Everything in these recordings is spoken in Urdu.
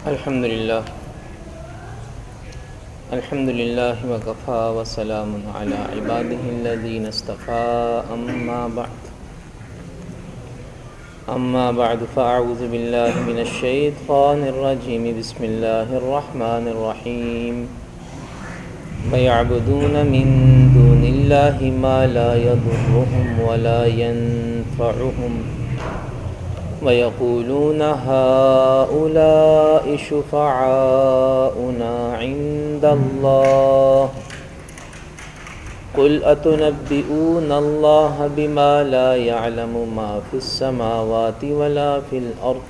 الحمد لله وكفى وسلام على عباده الذين اصطفى أما بعد فأعوذ بالله من الشيطان الرجيم بسم الله الرحمن الرحيم ويعبدون من دون الله ما لا يضرهم ولا ينفعهم وَيَقُولُونَ هَؤُلَاءِ شُفَعَاؤُنَا عِندَ اللَّهِ قُلْ أَتُنَبِّئُونَ اللَّهَ بِمَا لَا يَعْلَمُ مَا فِي السَّمَاوَاتِ وَلَا فِي الْأَرْضِ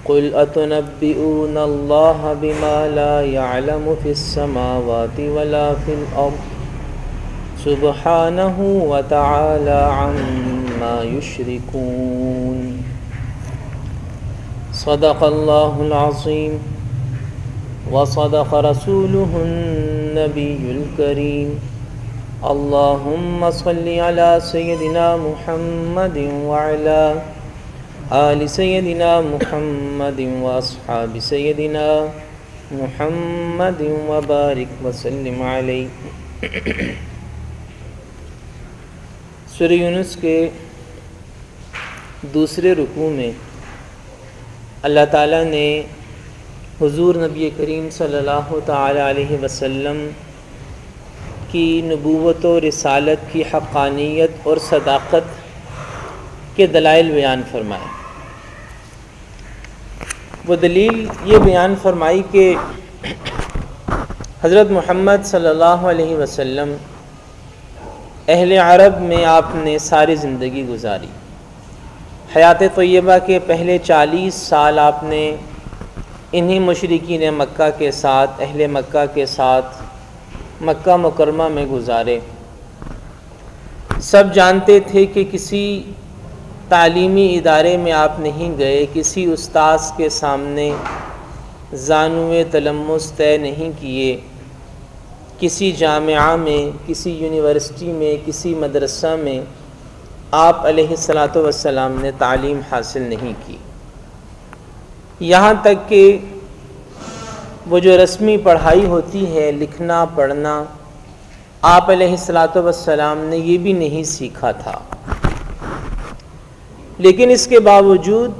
قُلْ أَتُنَبِّئُونَ اللَّهَ بِمَا لَا يَعْلَمُ فِي السَّمَاوَاتِ وَلَا فِي الْأَرْضِ سبحانه وتعالى عما يشركون صدق الله العظيم وصدق رسوله النبي الكريم اللهم صل على سيدنا محمد وعلى آل سيدنا محمد وأصحاب سيدنا محمد وبارك وسلم عليه سورہ یونس کے دوسرے رکوع میں اللہ تعالیٰ نے حضور نبی کریم صلی اللہ تعالی علیہ وسلم کی نبوت و رسالت کی حقانیت اور صداقت کے دلائل بیان فرمائے۔ وہ دلیل یہ بیان فرمائی کہ حضرت محمد صلی اللہ علیہ وسلم اہل عرب میں آپ نے ساری زندگی گزاری۔ حیات طیبہ کے پہلے 40 سال آپ نے انہی مشرکین مکہ کے ساتھ، اہل مکہ کے ساتھ مکہ مکرمہ میں گزارے۔ سب جانتے تھے کہ کسی تعلیمی ادارے میں آپ نہیں گئے، کسی استاذ کے سامنے زانوِ تلمس طے نہیں کیے، کسی جامعہ میں، کسی یونیورسٹی میں، کسی مدرسہ میں آپ علیہ الصلاۃ والسلام نے تعلیم حاصل نہیں کی۔ یہاں تک کہ وہ جو رسمی پڑھائی ہوتی ہے، لکھنا پڑھنا، آپ علیہ الصلاۃ والسلام نے یہ بھی نہیں سیکھا تھا۔ لیکن اس کے باوجود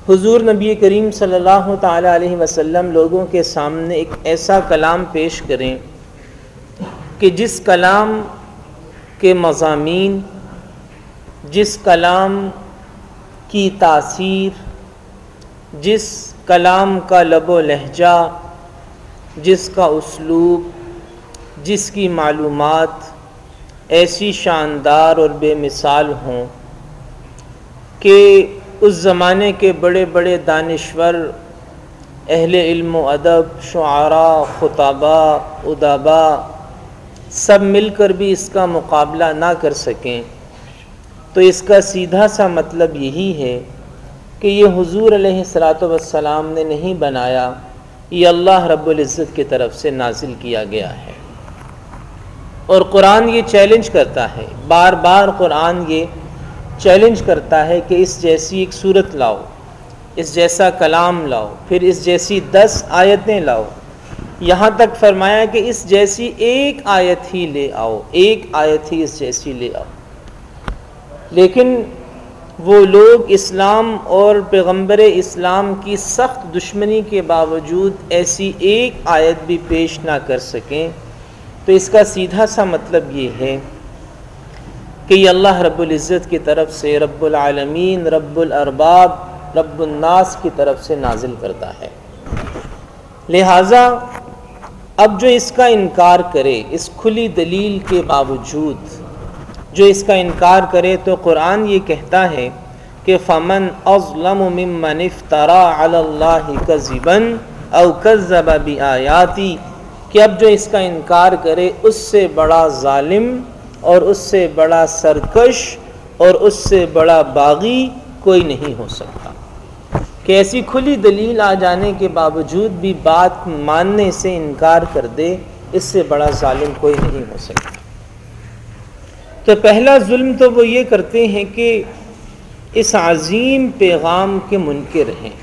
حضور نبی کریم صلی اللہ تعالی علیہ وسلم لوگوں کے سامنے ایک ایسا کلام پیش کریں کہ جس کلام کے مضامین، جس کلام کی تاثیر، جس کلام کا لب و لہجہ، جس کا اسلوب، جس کی معلومات ایسی شاندار اور بے مثال ہوں کہ اس زمانے کے بڑے بڑے دانشور، اہل علم و ادب، شعراء، خطباء، ادباء سب مل کر بھی اس کا مقابلہ نہ کر سکیں، تو اس کا سیدھا سا مطلب یہی ہے کہ یہ حضور علیہ الصلاۃ والسلام نے نہیں بنایا، یہ اللہ رب العزت کی طرف سے نازل کیا گیا ہے۔ اور قرآن یہ چیلنج کرتا ہے، بار بار قرآن یہ چیلنج کرتا ہے کہ اس جیسی ایک صورت لاؤ، اس جیسا کلام لاؤ، پھر اس جیسی 10 آیتیں لاؤ، یہاں تک فرمایا کہ اس جیسی ایک آیت ہی لے آؤ، ایک آیت ہی اس جیسی لے آؤ۔ لیکن وہ لوگ اسلام اور پیغمبر اسلام کی سخت دشمنی کے باوجود ایسی ایک آیت بھی پیش نہ کر سکیں، تو اس کا سیدھا سا مطلب یہ ہے کہ یہ اللہ رب العزت کی طرف سے، رب العالمین، رب الارباب، رب الناس کی طرف سے نازل کرتا ہے۔ لہٰذا اب جو اس کا انکار کرے، اس کھلی دلیل کے باوجود جو اس کا انکار کرے، تو قرآن یہ کہتا ہے کہ فَمَنْ أَظْلَمُ مِمَّنِ افْتَرَىٰ عَلَى اللَّهِ كَذِبًا أَوْ كَذَّبَ بِآيَاتِهِ، کہ اب جو اس کا انکار کرے اس سے بڑا ظالم اور اس سے بڑا سرکش اور اس سے بڑا باغی کوئی نہیں ہو سکتا، کہ ایسی کھلی دلیل آ جانے کے باوجود بھی بات ماننے سے انکار کر دے، اس سے بڑا ظالم کوئی نہیں ہو سکتا۔ تو پہلا ظلم تو وہ یہ کرتے ہیں کہ اس عظیم پیغام کے منکر ہیں،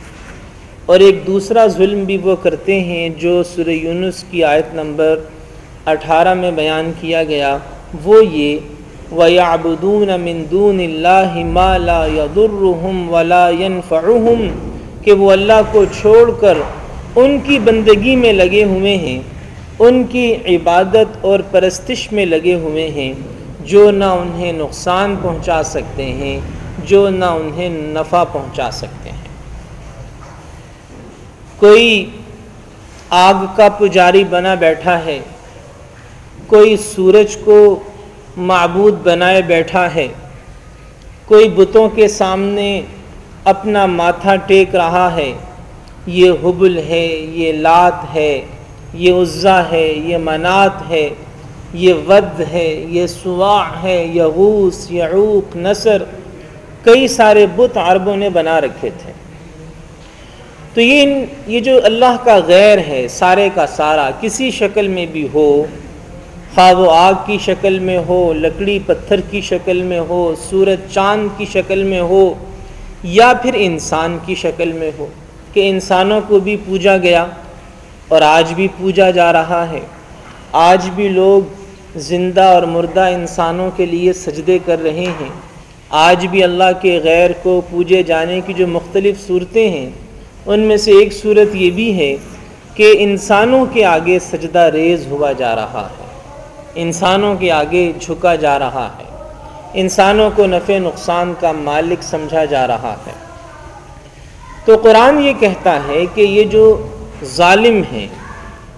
اور ایک دوسرا ظلم بھی وہ کرتے ہیں جو سورہ یونس کی آیت نمبر 18 میں بیان کیا گیا، وہ یہ وَيَعْبُدُونَ مِن دُونِ اللَّهِ مَا لَا يَضُرُّهُمْ وَلَا يَنْفَعُهُمْ کہ وہ اللہ کو چھوڑ کر ان کی بندگی میں لگے ہوئے ہیں، ان کی عبادت اور پرستش میں لگے ہوئے ہیں، جو نہ انہیں نقصان پہنچا سکتے ہیں، جو نہ انہیں نفع پہنچا سکتے ہیں۔ کوئی آگ کا پجاری بنا بیٹھا ہے، کوئی سورج کو معبود بنائے بیٹھا ہے، کوئی بتوں کے سامنے اپنا ماتھا ٹیک رہا ہے، یہ حبل ہے، یہ لات ہے، یہ عزا ہے، یہ منات ہے، یہ ود ہے، یہ سواع ہے، یغوث، یعوق، نصر، کئی سارے بت عربوں نے بنا رکھے تھے۔ تو یہ جو اللہ کا غیر ہے سارے کا سارا کسی شکل میں بھی ہو، خواہ وہ آگ کی شکل میں ہو، لکڑی پتھر کی شکل میں ہو، سورج چاند کی شکل میں ہو، یا پھر انسان کی شکل میں ہو، کہ انسانوں کو بھی پوجا گیا اور آج بھی پوجا جا رہا ہے۔ آج بھی لوگ زندہ اور مردہ انسانوں کے لیے سجدے کر رہے ہیں۔ آج بھی اللہ کے غیر کو پوجے جانے کی جو مختلف صورتیں ہیں، ان میں سے ایک صورت یہ بھی ہے کہ انسانوں کے آگے سجدہ ریز ہوا جا رہا ہے، انسانوں کے آگے جھکا جا رہا ہے، انسانوں کو نفع نقصان کا مالک سمجھا جا رہا ہے۔ تو قرآن یہ کہتا ہے کہ یہ جو ظالم ہیں،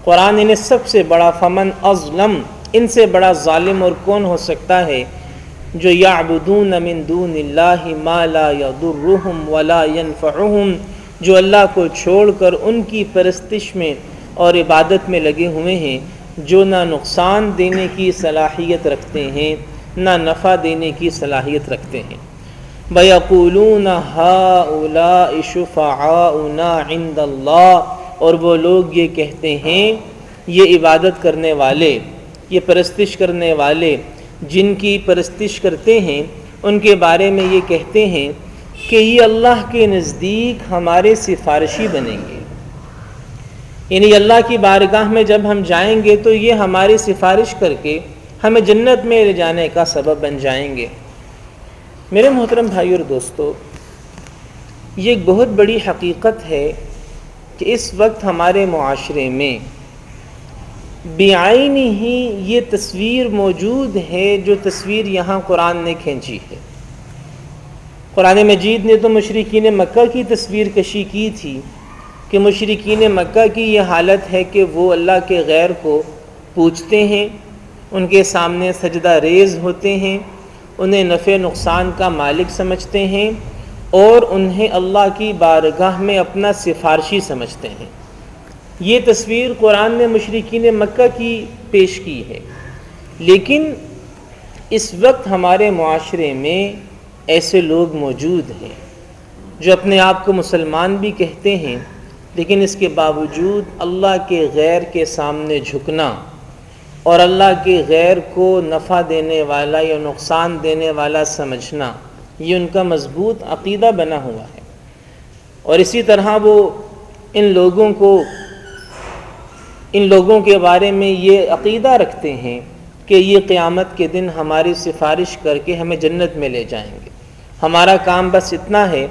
قرآن انہیں سب سے بڑا فمن اظلم، ان سے بڑا ظالم اور کون ہو سکتا ہے، جو یعبدون من دون اللہ ما لا یضرہم ولا ینفعہم، جو اللہ کو چھوڑ کر ان کی پرستش میں اور عبادت میں لگے ہوئے ہیں، جو نہ نقصان دینے کی صلاحیت رکھتے ہیں نہ نفع دینے کی صلاحیت رکھتے ہیں۔ وَيَقُولُونَ هَؤُلَاءِ شُفَعَاؤُنَا عِندَ اللَّهِ، اور وہ لوگ یہ کہتے ہیں، یہ عبادت کرنے والے، یہ پرستش کرنے والے جن کی پرستش کرتے ہیں، ان کے بارے میں یہ کہتے ہیں کہ یہ اللہ کے نزدیک ہمارے سفارشی بنیں گے، یعنی اللہ کی بارگاہ میں جب ہم جائیں گے تو یہ ہماری سفارش کر کے ہمیں جنت میں لے جانے کا سبب بن جائیں گے۔ میرے محترم بھائی اور دوستو، یہ ایک بہت بڑی حقیقت ہے کہ اس وقت ہمارے معاشرے میں بعین ہی یہ تصویر موجود ہے جو تصویر یہاں قرآن نے کھینچی ہے۔ قرآن مجید نے تو مشرکین مکہ کی تصویر کشی کی تھی کہ مشرکین مکہ کی یہ حالت ہے کہ وہ اللہ کے غیر کو پوجتے ہیں، ان کے سامنے سجدہ ریز ہوتے ہیں، انہیں نفع نقصان کا مالک سمجھتے ہیں اور انہیں اللہ کی بارگاہ میں اپنا سفارشی سمجھتے ہیں۔ یہ تصویر قرآن نے مشرکین مکہ کی پیش کی ہے، لیکن اس وقت ہمارے معاشرے میں ایسے لوگ موجود ہیں جو اپنے آپ کو مسلمان بھی کہتے ہیں، لیکن اس کے باوجود اللہ کے غیر کے سامنے جھکنا اور اللہ کے غیر کو نفع دینے والا یا نقصان دینے والا سمجھنا، یہ ان کا مضبوط عقیدہ بنا ہوا ہے۔ اور اسی طرح وہ ان لوگوں کے بارے میں یہ عقیدہ رکھتے ہیں کہ یہ قیامت کے دن ہماری سفارش کر کے ہمیں جنت میں لے جائیں گے، ہمارا کام بس اتنا ہے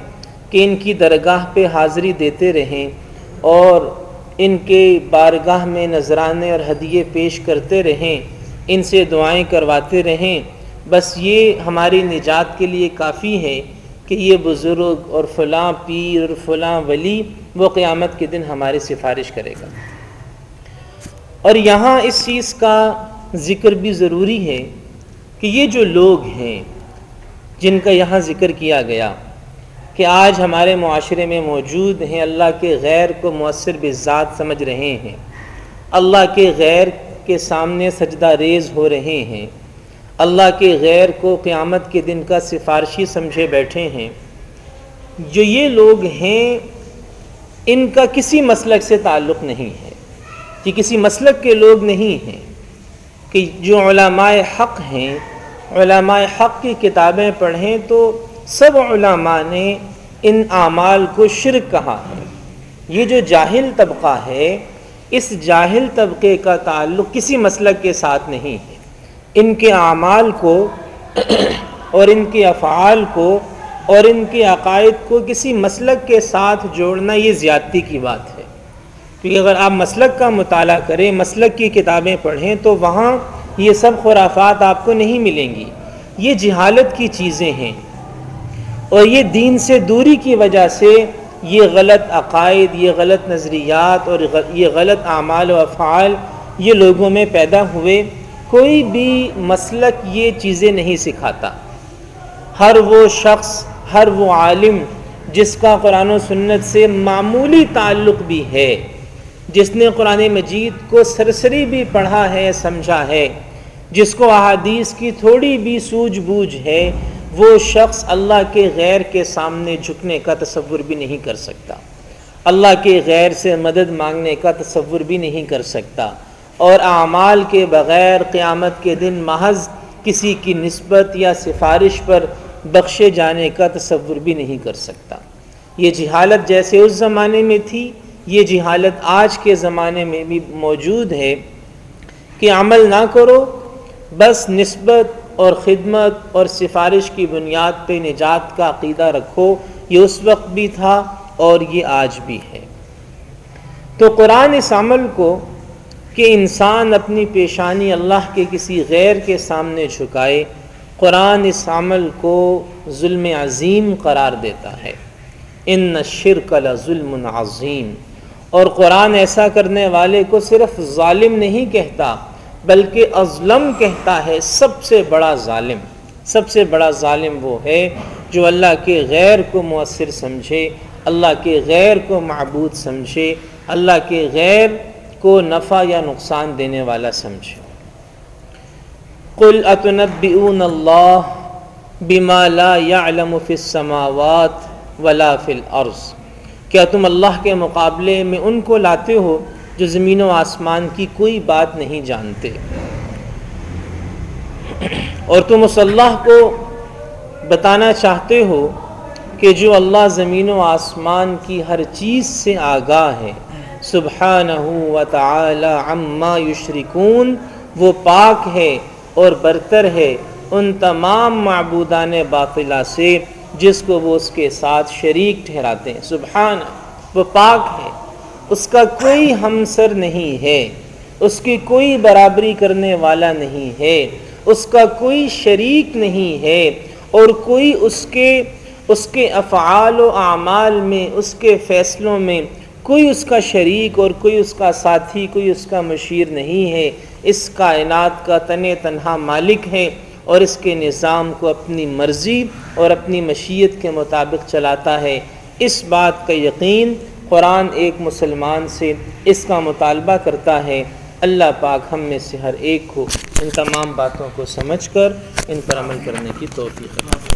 کہ ان کی درگاہ پہ حاضری دیتے رہیں اور ان کے بارگاہ میں نذرانے اور ہدیے پیش کرتے رہیں، ان سے دعائیں کرواتے رہیں، بس یہ ہماری نجات کے لیے کافی ہے کہ یہ بزرگ اور فلاں پیر اور فلاں ولی وہ قیامت کے دن ہماری سفارش کرے گا۔ اور یہاں اس چیز کا ذکر بھی ضروری ہے کہ یہ جو لوگ ہیں جن کا یہاں ذکر کیا گیا کہ آج ہمارے معاشرے میں موجود ہیں، اللہ کے غیر کو مؤثر بذات سمجھ رہے ہیں، اللہ کے غیر کے سامنے سجدہ ریز ہو رہے ہیں، اللہ کے غیر کو قیامت کے دن کا سفارشی سمجھے بیٹھے ہیں، جو یہ لوگ ہیں ان کا کسی مسلک سے تعلق نہیں ہے، یہ کسی مسلک کے لوگ نہیں ہیں، کہ جو علماء حق ہیں، علماء حق کی کتابیں پڑھیں تو سب علماء نے ان اعمال کو شرک کہا ہے، یہ جو جاہل طبقہ ہے، اس جاہل طبقے کا تعلق کسی مسلک کے ساتھ نہیں ہے۔ ان کے اعمال کو اور ان کے افعال کو اور ان کے عقائد کو کسی مسلک کے ساتھ جوڑنا یہ زیادتی کی بات ہے، کیونکہ اگر آپ مسلک کا مطالعہ کریں، مسلک کی کتابیں پڑھیں تو وہاں یہ سب خرافات آپ کو نہیں ملیں گی۔ یہ جہالت کی چیزیں ہیں، اور یہ دین سے دوری کی وجہ سے یہ غلط عقائد، یہ غلط نظریات اور یہ غلط اعمال و افعال یہ لوگوں میں پیدا ہوئے۔ کوئی بھی مسلک یہ چیزیں نہیں سکھاتا۔ ہر وہ شخص، ہر وہ عالم جس کا قرآن و سنت سے معمولی تعلق بھی ہے، جس نے قرآن مجید کو سرسری بھی پڑھا ہے، سمجھا ہے، جس کو احادیث کی تھوڑی بھی سوجھ بوجھ ہے، وہ شخص اللہ کے غیر کے سامنے جھکنے کا تصور بھی نہیں کر سکتا، اللہ کے غیر سے مدد مانگنے کا تصور بھی نہیں کر سکتا، اور اعمال کے بغیر قیامت کے دن محض کسی کی نسبت یا سفارش پر بخشے جانے کا تصور بھی نہیں کر سکتا۔ یہ جہالت جیسے اس زمانے میں تھی، یہ جہالت آج کے زمانے میں بھی موجود ہے کہ عمل نہ کرو، بس نسبت اور خدمت اور سفارش کی بنیاد پہ نجات کا عقیدہ رکھو۔ یہ اس وقت بھی تھا اور یہ آج بھی ہے۔ تو قرآن اس عمل کو کہ انسان اپنی پیشانی اللہ کے کسی غیر کے سامنے جھکائے، قرآن اس عمل کو ظلم عظیم قرار دیتا ہے۔ ان الشرک لظلم عظیم، اور قرآن ایسا کرنے والے کو صرف ظالم نہیں کہتا بلکہ اظلم کہتا ہے، سب سے بڑا ظالم۔ سب سے بڑا ظالم وہ ہے جو اللہ کے غیر کو مؤثر سمجھے، اللہ کے غیر کو معبود سمجھے، اللہ کے غیر کو نفع یا نقصان دینے والا سمجھے۔ قل اتنبئون اللہ بما لا يعلم فی السماوات ولا فی الارض، کیا تم اللہ کے مقابلے میں ان کو لاتے ہو جو زمین و آسمان کی کوئی بات نہیں جانتے، اور تم اس اللہ کو بتانا چاہتے ہو کہ جو اللہ زمین و آسمان کی ہر چیز سے آگاہ ہے، سبحانہ وتعالی عما یشرکون، وہ پاک ہے اور برتر ہے ان تمام معبودان باطلہ سے جس کو وہ اس کے ساتھ شریک ٹھہراتے ہیں۔ سبحانہ، وہ پاک ہے، اس کا کوئی ہمسر نہیں ہے، اس کی کوئی برابری کرنے والا نہیں ہے، اس کا کوئی شریک نہیں ہے، اور کوئی اس کے افعال و اعمال میں، اس کے فیصلوں میں کوئی اس کا شریک اور کوئی اس کا ساتھی، کوئی اس کا مشیر نہیں ہے۔ اس کائنات کا تنہا مالک ہے اور اس کے نظام کو اپنی مرضی اور اپنی مشیت کے مطابق چلاتا ہے۔ اس بات کا یقین قرآن ایک مسلمان سے اس کا مطالبہ کرتا ہے۔ اللہ پاک ہم میں سے ہر ایک کو ان تمام باتوں کو سمجھ کر ان پر عمل کرنے کی توفیق عطا فرمائے۔